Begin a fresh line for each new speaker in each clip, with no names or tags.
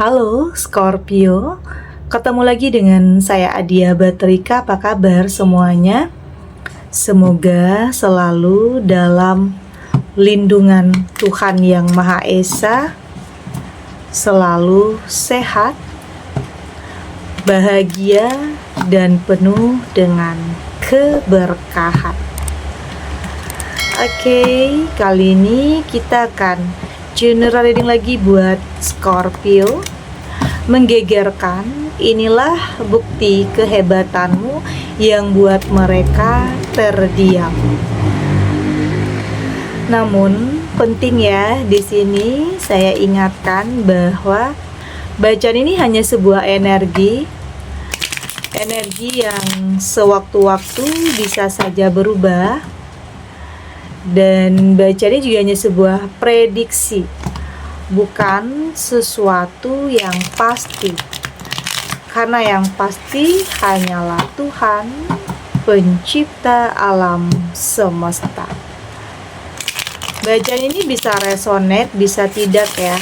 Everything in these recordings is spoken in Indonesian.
Halo Scorpio, ketemu lagi dengan saya Adia Batrika. Apa kabar semuanya? Semoga selalu dalam lindungan Tuhan Yang Maha Esa, selalu sehat, bahagia, dan penuh dengan keberkahan. Oke, kali ini kita akan general reading lagi buat Scorpio. Menggegerkan, inilah bukti kehebatanmu yang buat mereka terdiam. Namun penting ya, di sini saya ingatkan bahwa bacaan ini hanya sebuah energi yang sewaktu-waktu bisa saja berubah, dan bacaan ini juga hanya sebuah prediksi, bukan sesuatu yang pasti, karena yang pasti hanyalah Tuhan, pencipta alam semesta. Bacaan ini bisa resonate, bisa tidak ya.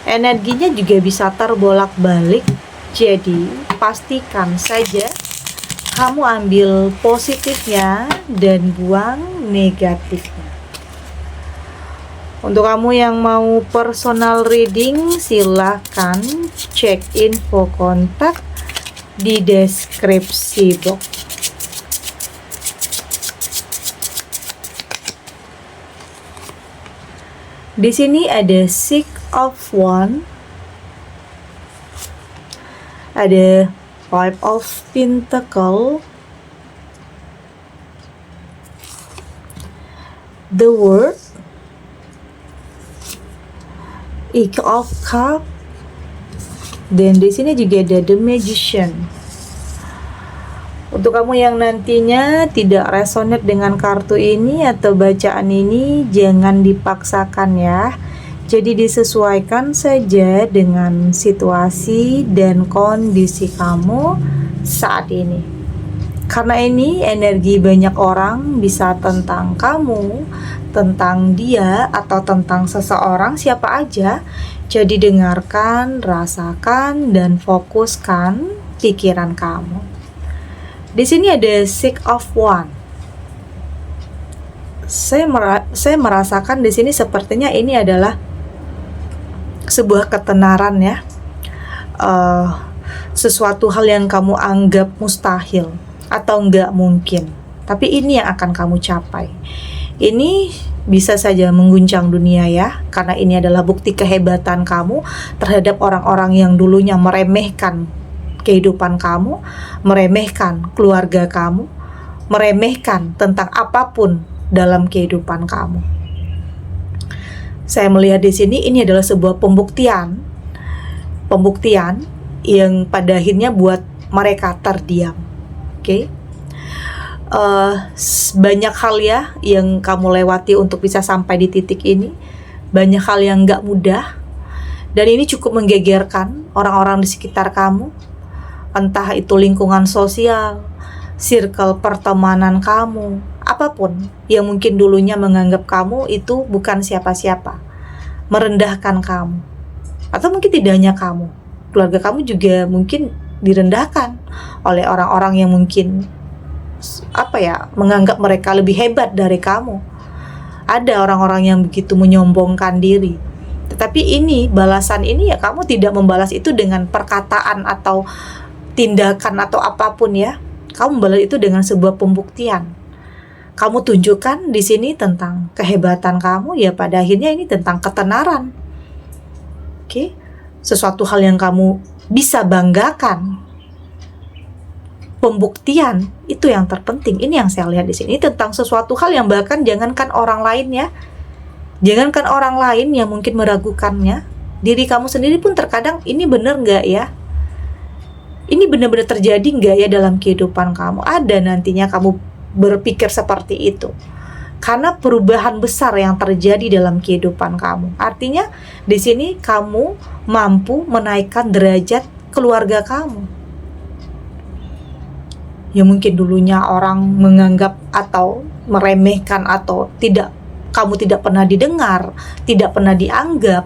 Energinya juga bisa terbolak-balik, jadi pastikan saja kamu ambil positifnya dan buang negatifnya. Untuk kamu yang mau personal reading, silahkan cek info kontak di deskripsi box. Di sini ada Six of Wands, ada Five of Pentacles, The World, Eight of Cups, dan di sini juga ada The Magician. Untuk kamu yang nantinya tidak resonate dengan kartu ini atau bacaan ini, jangan dipaksakan ya. Jadi disesuaikan saja dengan situasi dan kondisi kamu saat ini. Karena ini energi banyak orang, bisa tentang kamu, tentang dia, atau tentang seseorang, siapa aja. Jadi dengarkan, rasakan, dan fokuskan pikiran kamu. Di sini ada Six of Wands. Saya merasakan di sini sepertinya ini adalah sebuah ketenaran ya, sesuatu hal yang kamu anggap mustahil atau nggak mungkin, tapi ini yang akan kamu capai. Ini bisa saja mengguncang dunia ya, karena ini adalah bukti kehebatan kamu terhadap orang-orang yang dulunya meremehkan kehidupan kamu, meremehkan keluarga kamu, meremehkan tentang apapun dalam kehidupan kamu. Saya melihat di sini ini adalah sebuah pembuktian yang pada akhirnya buat mereka terdiam. Oke. Banyak hal ya yang kamu lewati untuk bisa sampai di titik ini. Banyak hal yang gak mudah, dan ini cukup menggegerkan orang-orang di sekitar kamu. Entah itu lingkungan sosial, circle pertemanan kamu, apapun yang mungkin dulunya menganggap kamu itu bukan siapa-siapa, merendahkan kamu. Atau mungkin tidak hanya kamu, keluarga kamu juga mungkin direndahkan oleh orang-orang yang mungkin menganggap mereka lebih hebat dari kamu. Ada orang-orang yang begitu menyombongkan diri. Tetapi ini, balasan ini ya, kamu tidak membalas itu dengan perkataan atau tindakan atau apapun ya. Kamu membalas itu dengan sebuah pembuktian. Kamu tunjukkan di sini tentang kehebatan kamu ya, pada akhirnya ini tentang ketenaran. Oke. Sesuatu hal yang kamu bisa banggakan. Pembuktian itu yang terpenting. Ini yang saya lihat di sini tentang sesuatu hal yang bahkan jangankan orang lain ya. Jangankan orang lain yang mungkin meragukannya, diri kamu sendiri pun terkadang ini benar nggak ya? Ini benar-benar terjadi nggak ya dalam kehidupan kamu? Ada nantinya kamu berpikir seperti itu. Karena perubahan besar yang terjadi dalam kehidupan kamu. Artinya di sini kamu mampu menaikkan derajat keluarga kamu. Ya mungkin dulunya orang menganggap atau meremehkan atau kamu tidak pernah didengar, tidak pernah dianggap.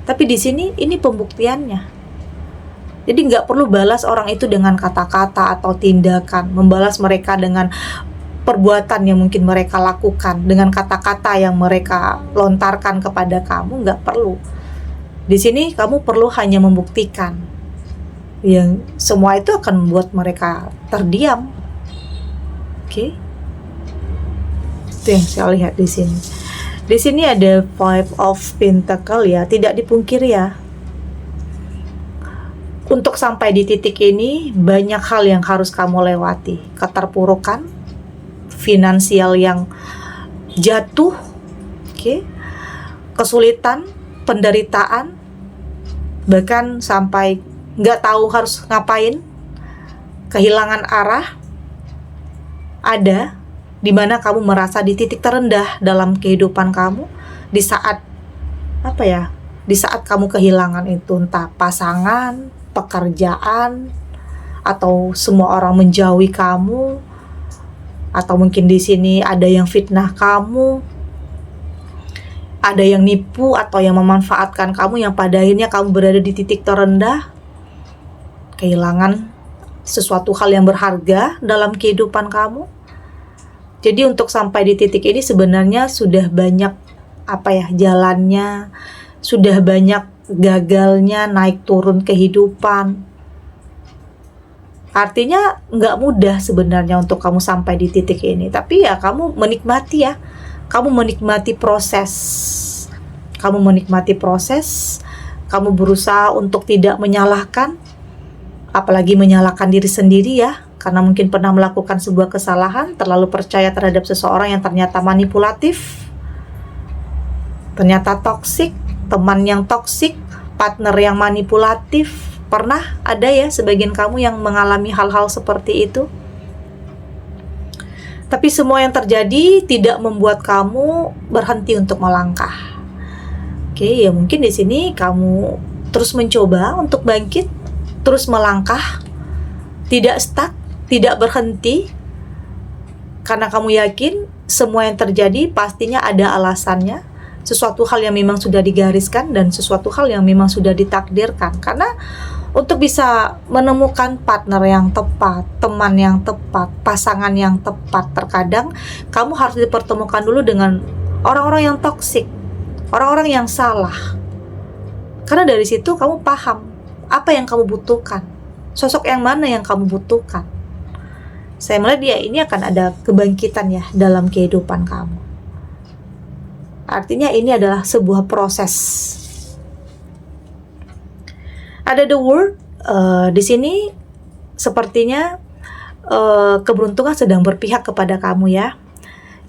Tapi di sini ini pembuktiannya. Jadi nggak perlu balas orang itu dengan kata-kata atau tindakan, membalas mereka dengan perbuatan yang mungkin mereka lakukan, dengan kata-kata yang mereka lontarkan kepada kamu, nggak perlu. Di sini kamu perlu hanya membuktikan, yang semua itu akan membuat mereka terdiam. Oke, itu yang saya lihat di sini. Di sini ada Five of Pentacle ya, tidak dipungkiri ya. Untuk sampai di titik ini banyak hal yang harus kamu lewati, keterpurukan finansial yang jatuh, oke, kesulitan, penderitaan, bahkan sampai nggak tahu harus ngapain, kehilangan arah, ada di mana kamu merasa di titik terendah dalam kehidupan kamu, di saat di saat kamu kehilangan itu, entah pasangan, pekerjaan, atau semua orang menjauhi kamu, atau mungkin di sini ada yang fitnah kamu, ada yang nipu atau yang memanfaatkan kamu, yang pada akhirnya kamu berada di titik terendah, kehilangan sesuatu hal yang berharga dalam kehidupan kamu. Jadi untuk sampai di titik ini sebenarnya sudah banyak jalannya, sudah banyak gagalnya, naik turun kehidupan. Artinya nggak mudah sebenarnya untuk kamu sampai di titik ini. Tapi ya kamu menikmati ya. Kamu menikmati proses. Kamu menikmati proses. Kamu berusaha untuk tidak menyalahkan. Apalagi menyalahkan diri sendiri ya. Karena mungkin pernah melakukan sebuah kesalahan, terlalu percaya terhadap seseorang yang ternyata manipulatif, ternyata toksik, teman yang toksik, partner yang manipulatif. Pernah ada ya sebagian kamu yang mengalami hal-hal seperti itu. Tapi semua yang terjadi tidak membuat kamu berhenti untuk melangkah. Oke, ya mungkin di sini kamu terus mencoba untuk bangkit, terus melangkah, tidak stuck, tidak berhenti, karena kamu yakin semua yang terjadi pastinya ada alasannya, sesuatu hal yang memang sudah digariskan dan sesuatu hal yang memang sudah ditakdirkan. Karena untuk bisa menemukan partner yang tepat, teman yang tepat, pasangan yang tepat, terkadang kamu harus dipertemukan dulu dengan orang-orang yang toksik, orang-orang yang salah. Karena dari situ kamu paham apa yang kamu butuhkan, sosok yang mana yang kamu butuhkan. Saya melihat dia ini akan ada kebangkitan ya dalam kehidupan kamu. Artinya ini adalah sebuah proses. Ada the word di sini, sepertinya keberuntungan sedang berpihak kepada kamu ya.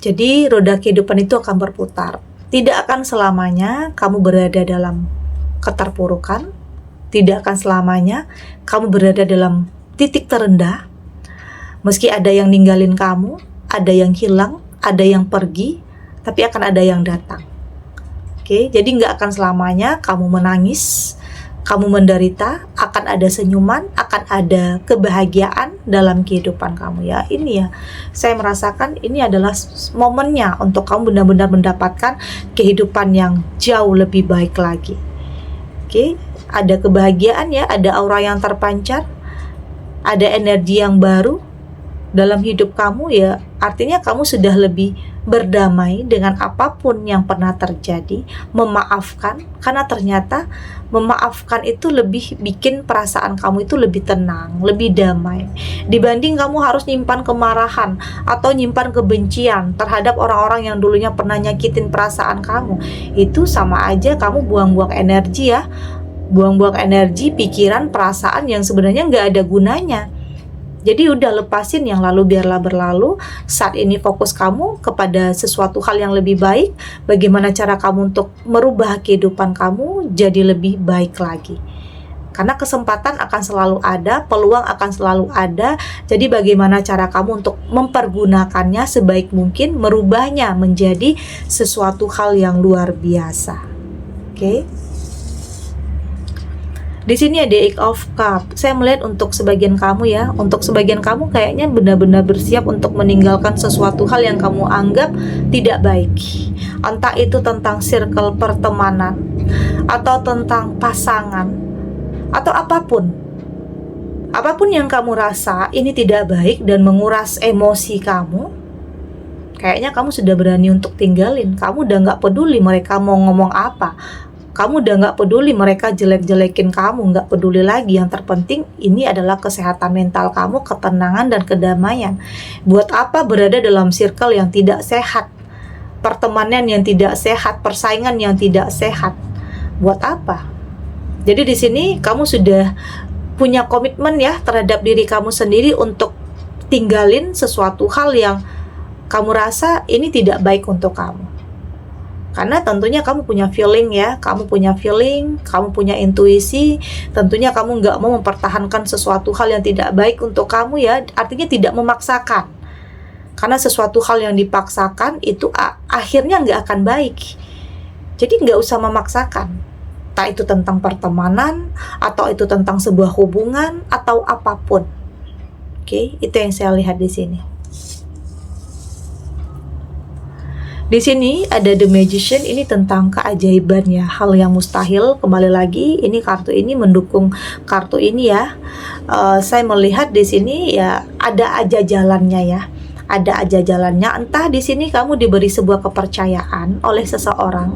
Jadi roda kehidupan itu akan berputar. Tidak akan selamanya kamu berada dalam keterpurukan. Tidak akan selamanya kamu berada dalam titik terendah. Meski ada yang ninggalin kamu, ada yang hilang, ada yang pergi, tapi akan ada yang datang. Oke, jadi nggak akan selamanya kamu menangis, kamu menderita, akan ada senyuman, akan ada kebahagiaan dalam kehidupan kamu ya. Ini ya, saya merasakan ini adalah momennya untuk kamu benar-benar mendapatkan kehidupan yang jauh lebih baik lagi. Oke, ada kebahagiaan ya, ada aura yang terpancar, ada energi yang baru dalam hidup kamu ya. Artinya kamu sudah lebih berdamai dengan apapun yang pernah terjadi, memaafkan, karena ternyata memaafkan itu lebih bikin perasaan kamu itu lebih tenang, lebih damai, dibanding kamu harus nyimpan kemarahan atau nyimpan kebencian terhadap orang-orang yang dulunya pernah nyakitin perasaan kamu. Itu sama aja kamu buang-buang energi ya, buang-buang energi, pikiran, perasaan yang sebenarnya nggak ada gunanya. Jadi udah lepasin yang lalu, biarlah berlalu. Saat ini fokus kamu kepada sesuatu hal yang lebih baik. Bagaimana cara kamu untuk merubah kehidupan kamu jadi lebih baik lagi. Karena kesempatan akan selalu ada, peluang akan selalu ada. Jadi bagaimana cara kamu untuk mempergunakannya sebaik mungkin, merubahnya menjadi sesuatu hal yang luar biasa. Oke. Di sini ada Eight of Cups. Saya melihat untuk sebagian kamu ya, untuk sebagian kamu kayaknya benar-benar bersiap untuk meninggalkan sesuatu hal yang kamu anggap tidak baik. Entah itu tentang circle pertemanan, atau tentang pasangan, atau apapun yang kamu rasa ini tidak baik dan menguras emosi kamu, kayaknya kamu sudah berani untuk tinggalin. Kamu udah gak peduli mereka mau ngomong apa, kamu udah gak peduli mereka jelek-jelekin kamu, gak peduli lagi. Yang terpenting ini adalah kesehatan mental kamu, ketenangan dan kedamaian. Buat apa berada dalam circle yang tidak sehat, pertemanan yang tidak sehat, persaingan yang tidak sehat? Buat apa? Jadi di sini kamu sudah punya komitmen ya terhadap diri kamu sendiri untuk tinggalin sesuatu hal yang kamu rasa ini tidak baik untuk kamu. Karena tentunya kamu punya feeling ya, kamu punya intuisi, tentunya kamu nggak mau mempertahankan sesuatu hal yang tidak baik untuk kamu ya, artinya tidak memaksakan. Karena sesuatu hal yang dipaksakan itu akhirnya nggak akan baik. Jadi nggak usah memaksakan. Entah itu tentang pertemanan, atau itu tentang sebuah hubungan, atau apapun. Oke, itu yang saya lihat di sini. Di sini ada The Magician, ini tentang keajaiban ya, hal yang mustahil. Kembali lagi, ini kartu ini mendukung kartu ini ya. Saya melihat di sini ya ada aja jalannya ya. Ada aja jalannya. Entah di sini kamu diberi sebuah kepercayaan oleh seseorang.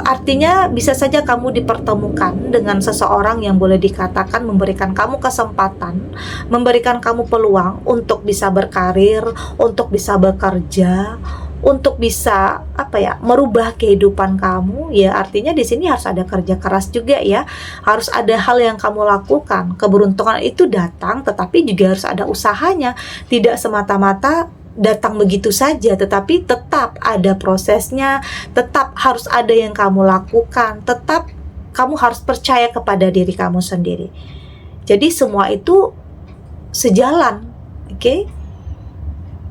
Artinya bisa saja kamu dipertemukan dengan seseorang yang boleh dikatakan memberikan kamu kesempatan, memberikan kamu peluang untuk bisa berkarir, untuk bisa bekerja, untuk bisa merubah kehidupan kamu ya. Artinya di sini harus ada kerja keras juga ya, harus ada hal yang kamu lakukan. Keberuntungan itu datang, tetapi juga harus ada usahanya, tidak semata-mata datang begitu saja, tetapi tetap ada prosesnya, tetap harus ada yang kamu lakukan, tetap kamu harus percaya kepada diri kamu sendiri. Jadi semua itu sejalan, oke?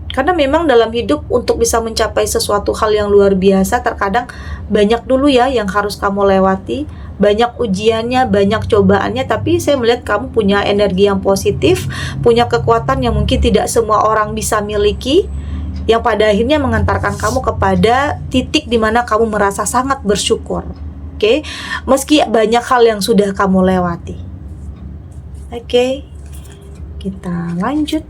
Karena memang dalam hidup untuk bisa mencapai sesuatu hal yang luar biasa, terkadang banyak dulu ya yang harus kamu lewati, banyak ujiannya, banyak cobaannya, tapi saya melihat kamu punya energi yang positif, punya kekuatan yang mungkin tidak semua orang bisa miliki, yang pada akhirnya mengantarkan kamu kepada titik di mana kamu merasa sangat bersyukur. Oke, meski banyak hal yang sudah kamu lewati. Oke, kita lanjut.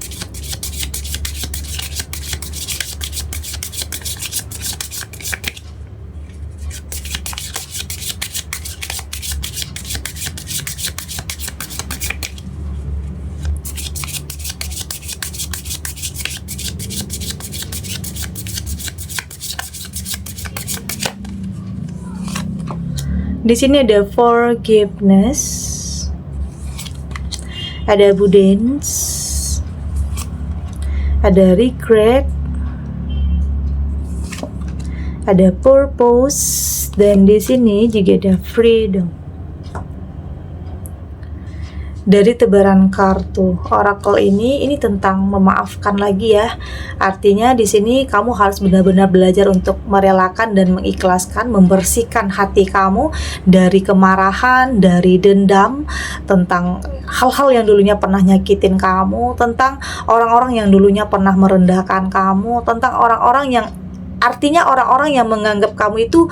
Di sini ada forgiveness, ada abundance, ada regret, ada purpose, dan di sini juga ada freedom. Dari tebaran kartu oracle ini tentang memaafkan lagi ya. Artinya di sini kamu harus benar-benar belajar untuk merelakan dan mengikhlaskan, membersihkan hati kamu dari kemarahan, dari dendam, tentang hal-hal yang dulunya pernah nyakitin kamu, tentang orang-orang yang dulunya pernah merendahkan kamu, tentang orang-orang yang artinya orang-orang yang menganggap kamu itu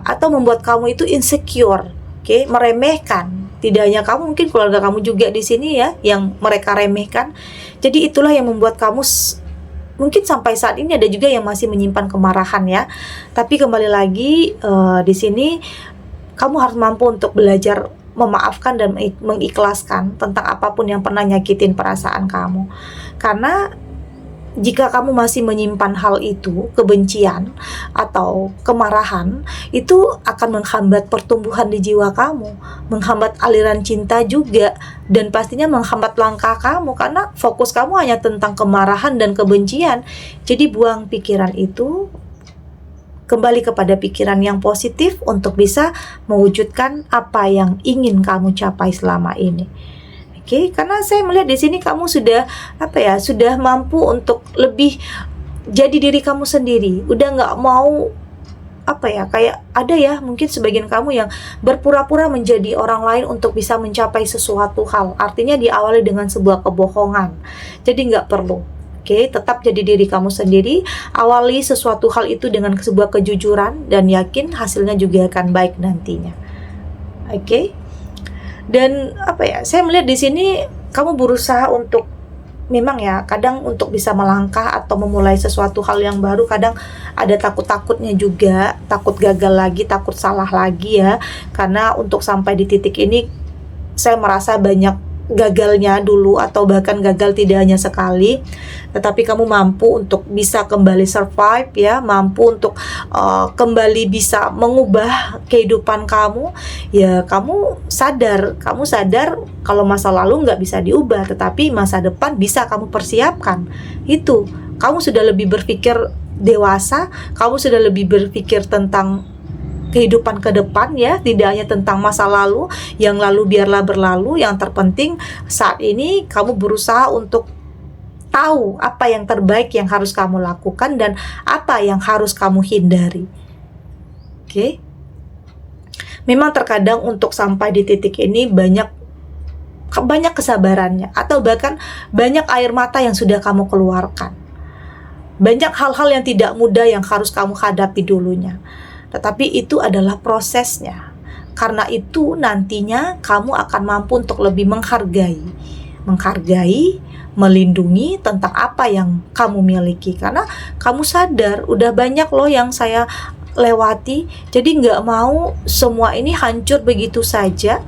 atau membuat kamu itu insecure, meremehkan. Tidak hanya kamu, mungkin keluarga kamu juga di sini ya yang mereka remehkan. Jadi itulah yang membuat kamu mungkin sampai saat ini ada juga yang masih menyimpan kemarahan ya. Tapi kembali lagi di sini kamu harus mampu untuk belajar memaafkan dan mengikhlaskan tentang apapun yang pernah nyakitin perasaan kamu. Karena jika kamu masih menyimpan hal itu, kebencian atau kemarahan, itu akan menghambat pertumbuhan di jiwa kamu, menghambat aliran cinta juga, dan pastinya menghambat langkah kamu, karena fokus kamu hanya tentang kemarahan dan kebencian. Jadi buang pikiran itu, kembali kepada pikiran yang positif untuk bisa mewujudkan apa yang ingin kamu capai selama ini. Karena saya melihat di sini kamu sudah sudah mampu untuk lebih jadi diri kamu sendiri. Udah nggak mau kayak ada ya mungkin sebagian kamu yang berpura-pura menjadi orang lain untuk bisa mencapai sesuatu hal. Artinya diawali dengan sebuah kebohongan. Jadi nggak perlu. Oke, tetap jadi diri kamu sendiri. Awali sesuatu hal itu dengan sebuah kejujuran dan yakin hasilnya juga akan baik nantinya. Oke. Dan saya melihat di sini kamu berusaha untuk memang ya, kadang untuk bisa melangkah atau memulai sesuatu hal yang baru, kadang ada takut-takutnya juga, takut gagal lagi, takut salah lagi ya. Karena untuk sampai di titik ini, saya merasa banyak gagalnya dulu, atau bahkan gagal tidak hanya sekali, tetapi kamu mampu untuk bisa kembali survive ya, mampu untuk kembali bisa mengubah kehidupan kamu ya. Kamu sadar kalau masa lalu nggak bisa diubah, tetapi masa depan bisa kamu persiapkan. Itu kamu sudah lebih berpikir dewasa, kamu sudah lebih berpikir tentang kehidupan ke depan ya, tidak hanya tentang masa lalu. Yang lalu biarlah berlalu, yang terpenting saat ini kamu berusaha untuk tahu apa yang terbaik yang harus kamu lakukan dan apa yang harus kamu hindari. Oke. Memang terkadang untuk sampai di titik ini banyak kesabarannya, atau bahkan banyak air mata yang sudah kamu keluarkan. Banyak hal-hal yang tidak mudah yang harus kamu hadapi dulunya. Tetapi itu adalah prosesnya. Karena itu nantinya kamu akan mampu untuk lebih menghargai, melindungi tentang apa yang kamu miliki. Karena kamu sadar udah banyak loh yang saya lewati, jadi nggak mau semua ini hancur begitu saja.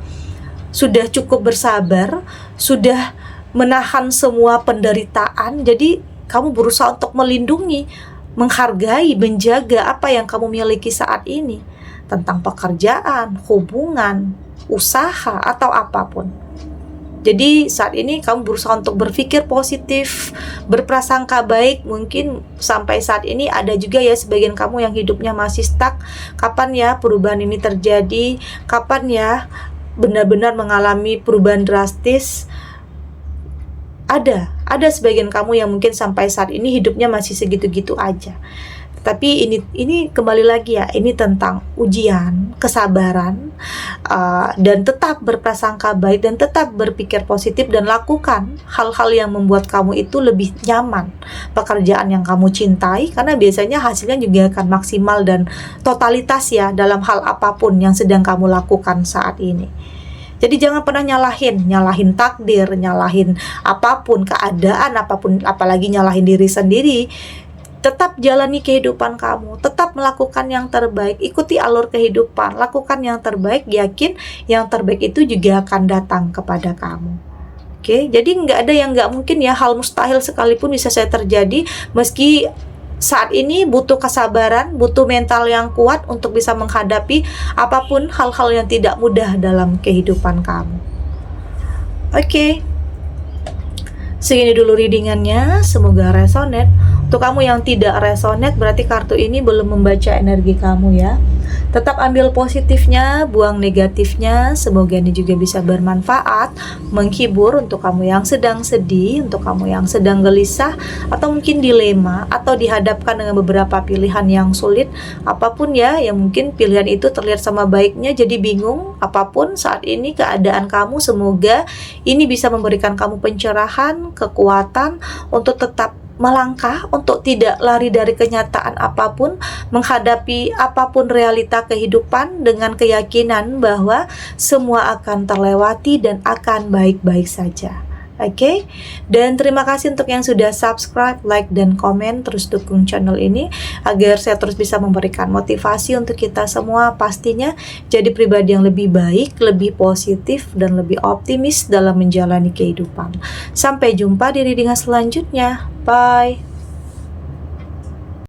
Sudah cukup bersabar, sudah menahan semua penderitaan. Jadi kamu berusaha untuk melindungi, menghargai, menjaga apa yang kamu miliki saat ini, tentang pekerjaan, hubungan, usaha, atau apapun. Jadi saat ini kamu berusaha untuk berpikir positif, berprasangka baik. Mungkin sampai saat ini ada juga ya sebagian kamu yang hidupnya masih stuck. Kapan ya perubahan ini terjadi? Kapan ya benar-benar mengalami perubahan drastis? Ada sebagian kamu yang mungkin sampai saat ini hidupnya masih segitu-gitu aja. Tapi ini kembali lagi ya, ini tentang ujian, kesabaran, dan tetap berprasangka baik dan tetap berpikir positif dan lakukan hal-hal yang membuat kamu itu lebih nyaman. Pekerjaan yang kamu cintai, karena biasanya hasilnya juga akan maksimal dan totalitas ya dalam hal apapun yang sedang kamu lakukan saat ini. Jadi jangan pernah nyalahin takdir, nyalahin apapun, keadaan apapun, apalagi nyalahin diri sendiri. Tetap jalani kehidupan kamu, tetap melakukan yang terbaik, ikuti alur kehidupan, lakukan yang terbaik, yakin yang terbaik itu juga akan datang kepada kamu. Oke, jadi nggak ada yang nggak mungkin ya, hal mustahil sekalipun bisa saya terjadi, meski saat ini butuh kesabaran, butuh mental yang kuat untuk bisa menghadapi apapun hal-hal yang tidak mudah dalam kehidupan kamu. Oke. Segini dulu readingannya, semoga resonate. Untuk kamu yang tidak resonate, berarti kartu ini belum membaca energi kamu ya. Tetap ambil positifnya, buang negatifnya. Semoga ini juga bisa bermanfaat, menghibur untuk kamu yang sedang sedih, untuk kamu yang sedang gelisah, atau mungkin dilema, atau dihadapkan dengan beberapa pilihan yang sulit. Apapun ya, yang mungkin pilihan itu terlihat sama baiknya jadi bingung. Apapun saat ini keadaan kamu, semoga ini bisa memberikan kamu pencerahan, kekuatan untuk tetap melangkah, untuk tidak lari dari kenyataan apapun, menghadapi apapun realita kehidupan dengan keyakinan bahwa semua akan terlewati dan akan baik-baik saja. Oke, dan terima kasih untuk yang sudah subscribe, like, dan komen. Terus dukung channel ini agar saya terus bisa memberikan motivasi untuk kita semua, pastinya jadi pribadi yang lebih baik, lebih positif, dan lebih optimis dalam menjalani kehidupan. Sampai jumpa di readingan selanjutnya. Bye.